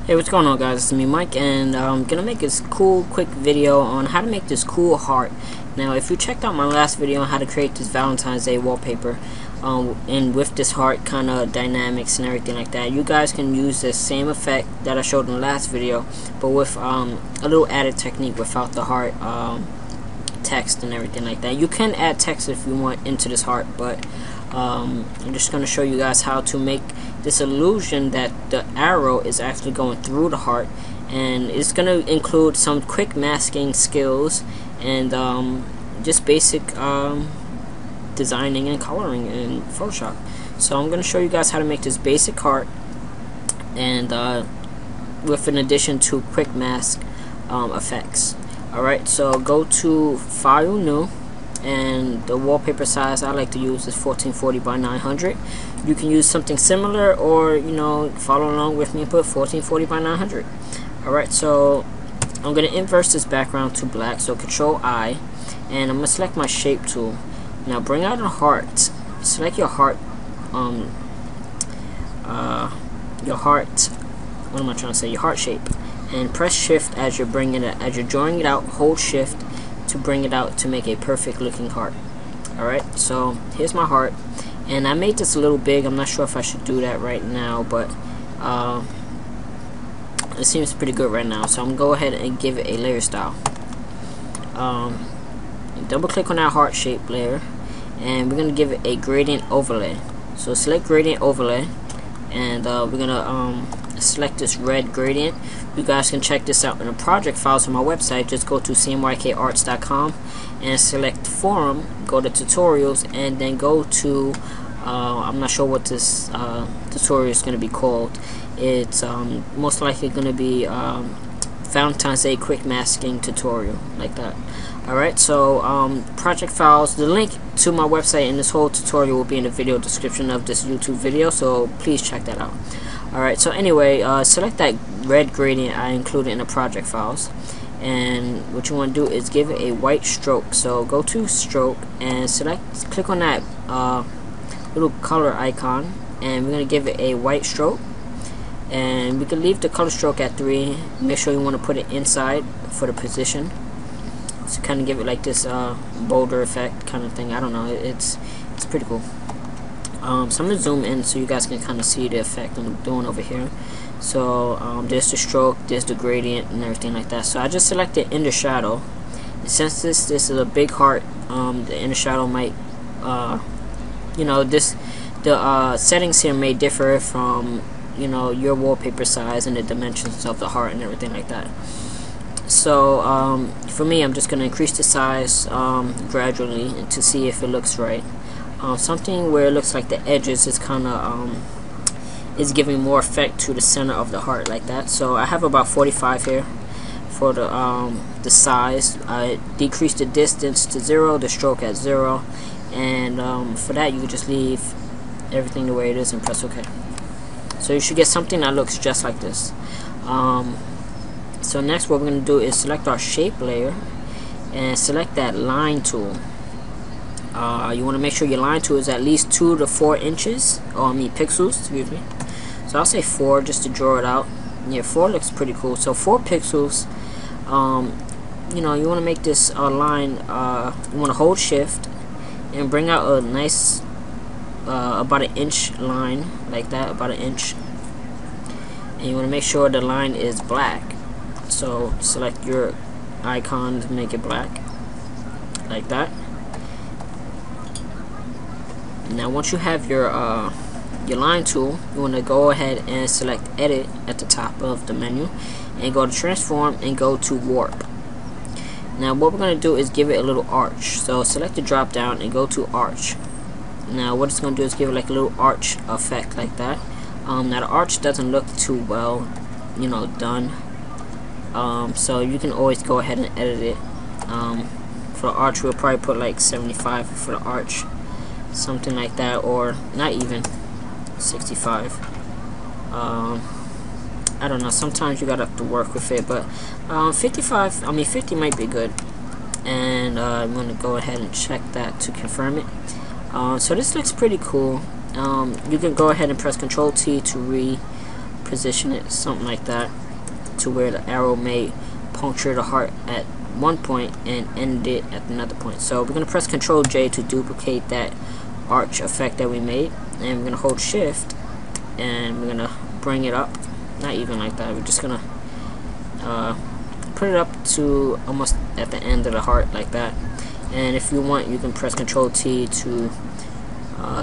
Hey, what's going on, guys? It's me, Mike, and I'm gonna make this cool quick video on how to make this cool heart. Now, if you checked out my last video on how to create this Valentine's Day wallpaper, and with this heart kind of dynamics and everything like that, you guys can use the same effect that I showed in the last video, but with a little added technique without the heart text and everything like that. You can add text if you want into this heart, but I'm just going to show you guys how to make this illusion that the arrow is actually going through the heart, and it's going to include some quick masking skills and just basic designing and coloring in Photoshop. So I'm going to show you guys how to make this basic heart, and with an addition to quick mask effects. Alright, so go to File, New, and the wallpaper size I like to use is 1440 by 900. You can use something similar, or follow along with me and put 1440 by 900. Alright, so I'm going to invert this background to black, so Control I, and I'm going to select my shape tool. Now bring out a heart. Select your heart, your heart shape, and press Shift as you're drawing it out. Hold Shift to bring it out to make a perfect looking heart. Alright, so here's my heart, and I made this a little big. I'm not sure if I should do that right now, but it seems pretty good right now, so I'm gonna go ahead and give it a layer style. Double click on that heart shape layer, and we're gonna give it a gradient overlay. So select gradient overlay, and we're gonna select this red gradient. You guys can check this out in the project files on my website. Just go to cmykarts.com and select forum, go to tutorials, and then go to I'm not sure what this tutorial is going to be called. It's most likely going to be Valentine's Day quick masking tutorial, like that. Alright, so project files, the link to my website and this whole tutorial will be in the video description of this YouTube video, so please check that out. Alright, so anyway, select that red gradient I included in the project files, and what you want to do is give it a white stroke. So go to stroke and click on that little color icon, and we're going to give it a white stroke, and we can leave the color stroke at 3. Make sure you want to put it inside for the position, to kind of give it like this boulder effect kind of thing. I don't know, it's pretty cool. So I'm going to zoom in so you guys can kind of see the effect I'm doing over here. So there's the stroke, there's the gradient, and everything like that. So I just selected inner shadow. And since this is a big heart, the inner shadow might, the settings here may differ from your wallpaper size and the dimensions of the heart and everything like that. So for me, I'm just going to increase the size gradually to see if it looks right. Something where it looks like the edges is kind of is giving more effect to the center of the heart, like that. So I have about 45 here for the size. I decreased the distance to 0, the stroke at 0, and for that you can just leave everything the way it is and press OK. So you should get something that looks just like this. So next what we're going to do is select our shape layer and select that line tool. You want to make sure your line tool is at least 2 to 4 inches, pixels, excuse me. So I'll say 4 just to draw it out. Yeah, 4 looks pretty cool. So 4 pixels. You want to make this line. You want to hold Shift and bring out a nice about an inch line, like that, about an inch. And you want to make sure the line is black. So select your icon to make it black, like that. Now once you have your line tool, you want to go ahead and select Edit at the top of the menu, and go to Transform and go to Warp. Now what we're going to do is give it a little arch. So select the drop down and go to Arch. Now what it's going to do is give it like a little arch effect, like that. Now the arch doesn't look too well done, so you can always go ahead and edit it. For the arch we'll probably put like 75 for the arch, something like that, or not even 65. I don't know, sometimes you gotta have to work with it, but 50 might be good. And I'm gonna go ahead and check that to confirm it. So this looks pretty cool. You can go ahead and press Control T to position it something like that, to where the arrow may puncture the heart at one point and end it at another point. So we're going to press Control J to duplicate that arch effect that we made, and we're going to hold Shift and we're going to bring it up, not even like that, we're just going to put it up to almost at the end of the heart like that. And if you want, you can press Control T to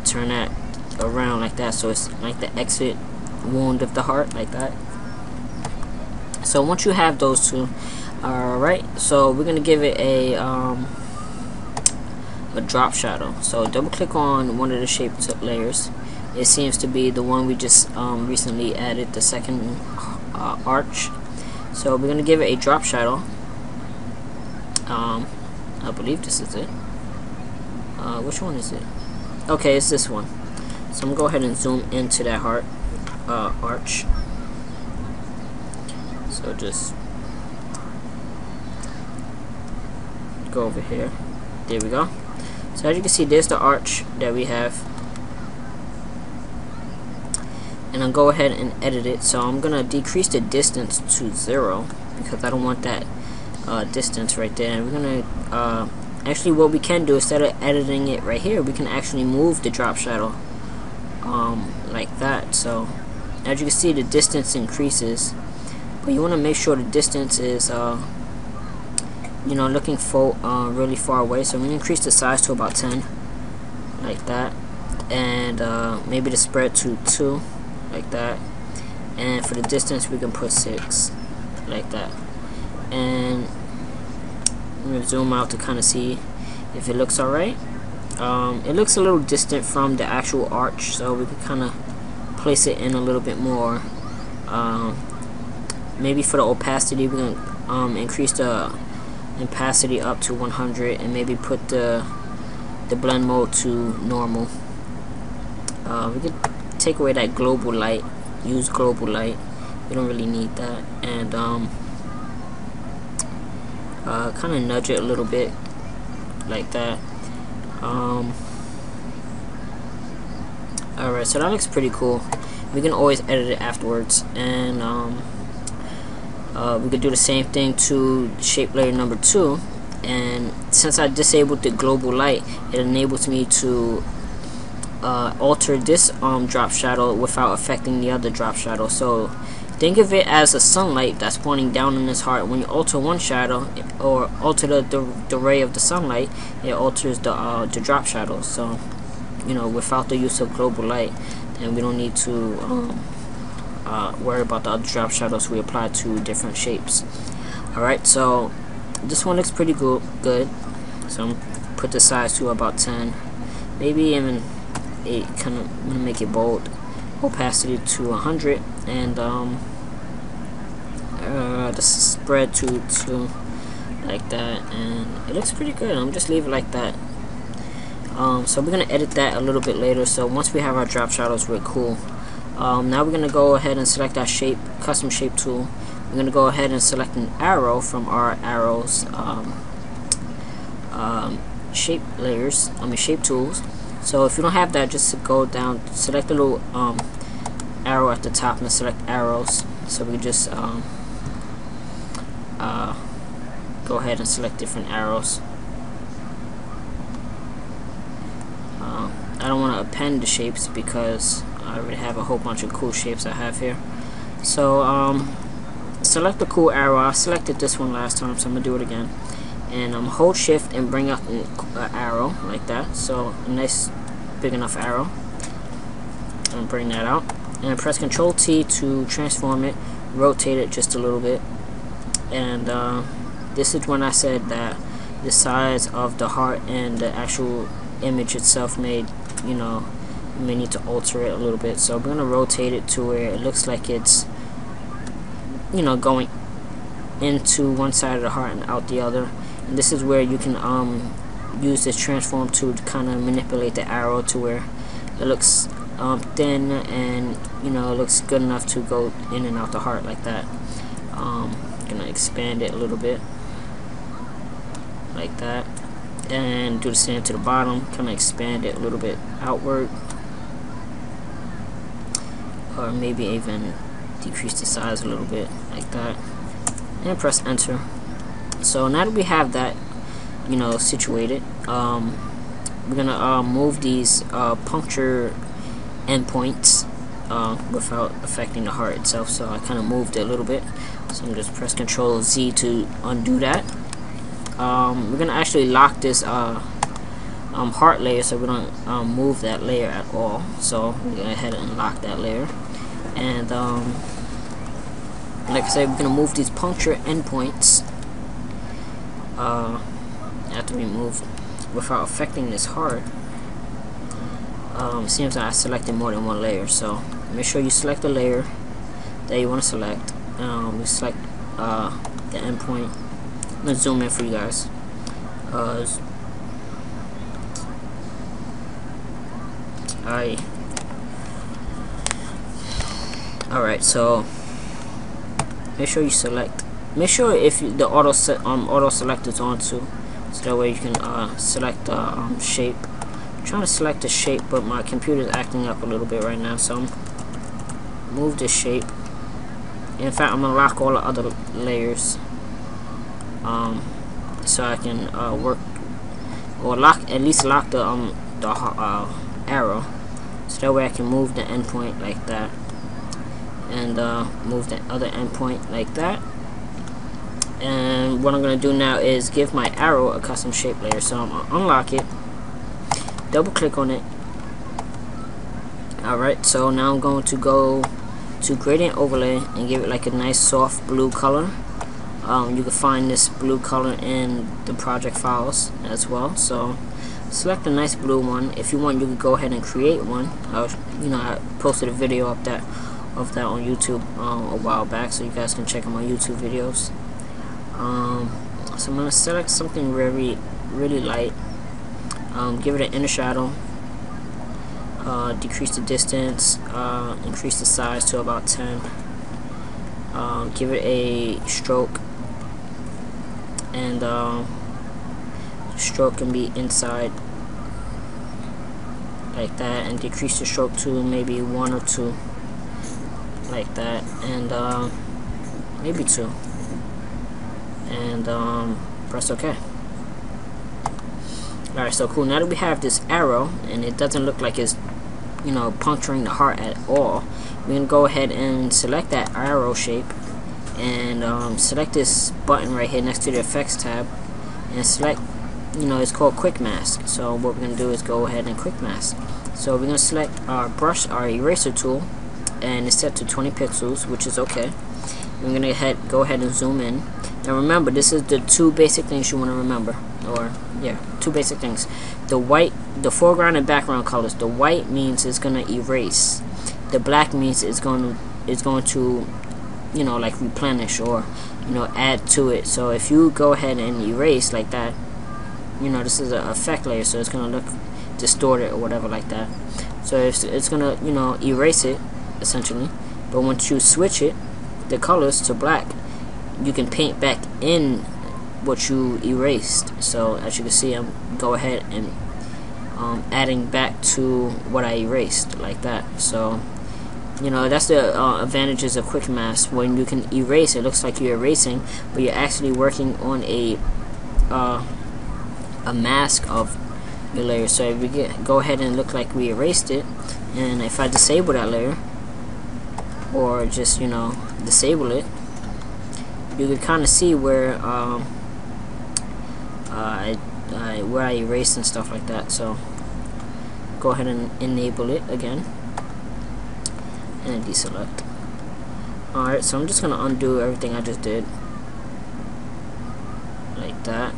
turn that around like that, so it's like the exit wound of the heart like that. So once you have those two, alright, so we're gonna give it a drop shadow. So double click on one of the shape layers. It seems to be the one we just recently added, the second arch. So we're gonna give it a drop shadow. I believe this is it. Which one is it? Okay, it's this one. So I'm gonna go ahead and zoom into that heart arch. So just go over here. There we go. So as you can see, there's the arch that we have. And I'll go ahead and edit it. So I'm gonna decrease the distance to 0 because I don't want that distance right there. And we're gonna actually, what we can do, instead of editing it right here, we can actually move the drop shadow like that. So as you can see, the distance increases, but you want to make sure the distance is you know, looking for really far away. So I'm gonna increase the size to about 10 like that, and maybe the spread to 2 like that, and for the distance we can put 6 like that. And I'm gonna zoom out to kind of see if it looks alright. It looks a little distant from the actual arch, so we can kind of place it in a little bit more. Maybe for the opacity, we can increase the opacity up to 100, and maybe put the blend mode to normal. We could take away that global light, use global light. We don't really need that, and kind of nudge it a little bit like that. Alright, so that looks pretty cool. We can always edit it afterwards, and we could do the same thing to shape layer number 2. And since I disabled the global light, it enables me to alter this drop shadow without affecting the other drop shadow. So think of it as a sunlight that's pointing down in this heart. When you alter one shadow, or alter the ray of the sunlight, it alters the drop shadow. So, you know, without the use of global light, then we don't need to worry about the other drop shadows we apply to different shapes. Alright, so this one looks pretty good. So I'm put the size to about 10, maybe even 8. Kind of gonna make it bold. Opacity to 100, and the spread to 2 like that, and it looks pretty good. I'm just leave it like that. So we're gonna edit that a little bit later. So once we have our drop shadows, we're cool. Now we're gonna go ahead and select our shape, custom shape tool. We're gonna go ahead and select an arrow from our arrows shape layers. Shape tools. So if you don't have that, just go down, select the little arrow at the top, and select arrows. So we can just go ahead and select different arrows. I don't want to append the shapes because I already have a whole bunch of cool shapes I have here. So select the cool arrow. I selected this one last time, so I'm gonna do it again. And hold Shift and bring up an arrow like that. So a nice big enough arrow. And bring that out. And press Control T to transform it. Rotate it just a little bit. And this is when I said that the size of the heart and the actual image itself may, you know, you may need to alter it a little bit. So we're gonna rotate it to where it looks like it's, you know, going into one side of the heart and out the other. And this is where you can use this transform tool to kind of manipulate the arrow to where it looks thin, and you know, it looks good enough to go in and out the heart like that. Gonna expand it a little bit like that, and do the same to the bottom. Kind of expand it a little bit outward, or maybe even decrease the size a little bit like that, and press enter. So now that we have that, you know, situated, we're gonna move these puncture endpoints without affecting the heart itself. So I kind of moved it a little bit, so I'm just press Control Z to undo that. We're gonna actually lock this heart layer, so we don't move that layer at all. So we're gonna go ahead and lock that layer, and like I said, we're gonna move these puncture endpoints after we move without affecting this heart. Seems like I selected more than one layer, so make sure you select the layer that you want to select. We select the endpoint. I'm gonna zoom in for you guys. Alright, so make sure you select. Make sure if the auto select is on too, so that way you can select the shape. I'm trying to select the shape, but my computer is acting up a little bit right now, so I'm move this shape. In fact, I'm gonna lock all the other layers, so I can work, or at least lock the arrow, so that way I can move the endpoint like that, and move the other endpoint like that. And what I'm going to do now is give my arrow a custom shape layer. So I'm going to unlock it, double click on it. Alright, so now I'm going to go to gradient overlay and give it like a nice soft blue color. You can find this blue color in the project files as well. So select a nice blue one. If you want, you can go ahead and create one. I posted a video of that on YouTube a while back, so you guys can check out my YouTube videos. So I'm going to select something really light, give it an inner shadow, decrease the distance, increase the size to about 10, give it a stroke, and stroke can be inside like that, and decrease the stroke to maybe 1 or 2 like that, and maybe 2. And press OK. Alright, so cool. Now that we have this arrow and it doesn't look like it's, you know, puncturing the heart at all, we're gonna go ahead and select that arrow shape and select this button right here next to the effects tab and select, you know, it's called quick mask. So what we're gonna do is go ahead and quick mask. So we're gonna select our brush, our eraser tool, and it's set to 20 pixels, which is okay. We're gonna go ahead and zoom in. Now remember, this is the 2 basic things you want to remember, or yeah, 2 basic things. The white, the foreground and background colors. The white means it's gonna erase. The black means it's going to, you know, like replenish or, you know, add to it. So if you go ahead and erase like that, you know, this is an effect layer, so it's gonna look distorted or whatever like that. So it's gonna, you know, erase it essentially. But once you switch it, the colors to black, you can paint back in what you erased. So as you can see, I'm go ahead and adding back to what I erased like that. So, you know, that's the advantages of quick mask. When you can erase, it looks like you're erasing, but you're actually working on a mask of your layer. So if we go ahead and look like we erased it, and if I disable that layer, or just, you know, disable it, you can kind of see where where I erased and stuff like that. So go ahead and enable it again and deselect. Alright, so I'm just gonna undo everything I just did like that,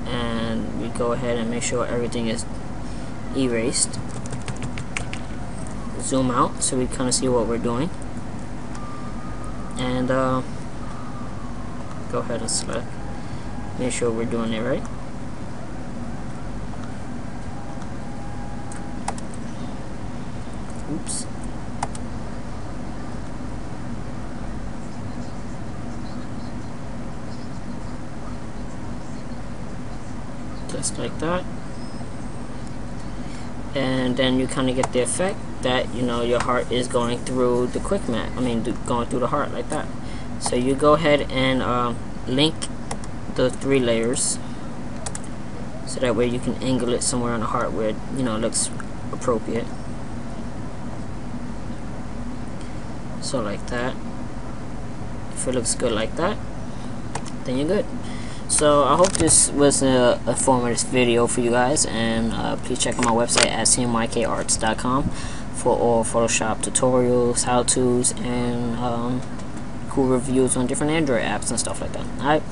and we go ahead and make sure everything is erased. Zoom out so we kind of see what we're doing, and go ahead and select, make sure we're doing it right. Oops. Just like that, and then you kind of get the effect. that, you know, your heart is going through the quick mat. I mean, going through the heart like that. So you go ahead and link the 3 layers, so that way you can angle it somewhere on the heart where it, you know, looks appropriate. So like that. If it looks good like that, then you're good. So I hope this was a informative video for you guys, and please check out my website at cmykarts.com for all Photoshop tutorials, how-tos, and cool reviews on different Android apps and stuff like that. Alright.